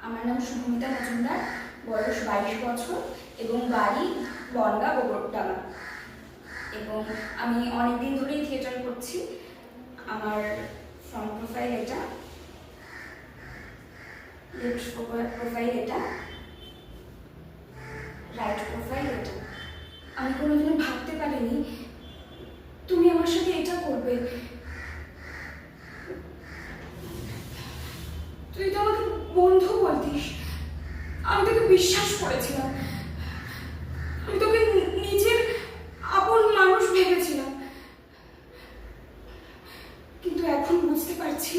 আমার নাম শুভমিতা মজুমদার, বয়স 22 বছর এবং বাড়ি বনগাঁ গোবরডাঙ্গা। এবং আমি অনেকদিন ধরেই থিয়েটার করছি। আমার ফ্রন্ট প্রোফাইল এটা, লেফট প্রোফাইল এটা, রাইট প্রোফাইল এটা। আমি কোনোদিনও ভাবতে পারিনি তুমি আমার সাথে এটা করবে। তুই তো আমাকে বন্ধু বলতিস, আমি তোকে বিশ্বাস করেছিলাম, আমি তোকে নিজের আপন মানুষ ভেবেছিলাম। কিন্তু এখন বুঝতে পারছি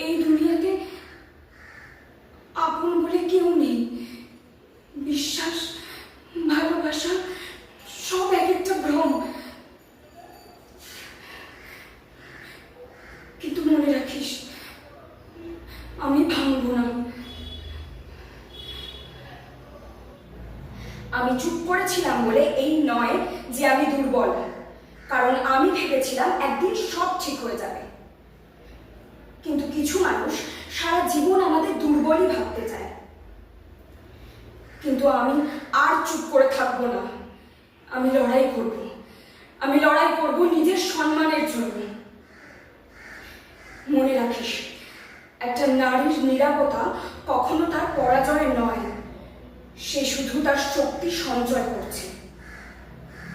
এই দুনিয়াতে আপন বলে কেউ নেই। বিশ্বাস, ভালোবাসা সব এক একটা ভ্রম। কিন্তু মনে রাখিস, আমি ভাঙবো না। আমি চুপ করেছিলাম বলে এই নয় যে আমি দুর্বল, কারণ আমি ভেবেছিলাম একদিন সব ঠিক হয়ে যাবে। কিন্তু কিছু মানুষ সারা জীবন আমাদের দুর্বলই ভাবতে চায়। কিন্তু আমি আর চুপ করে থাকবো না। আমি লড়াই করব, আমি লড়াই করব নিজের সম্মানের জন্য। মনে রাখিস, একটা নারীর নিরাপত্তা কখনো তার পরাজয় নয়, সে শুধু তার শক্তি সঞ্চয় করছে।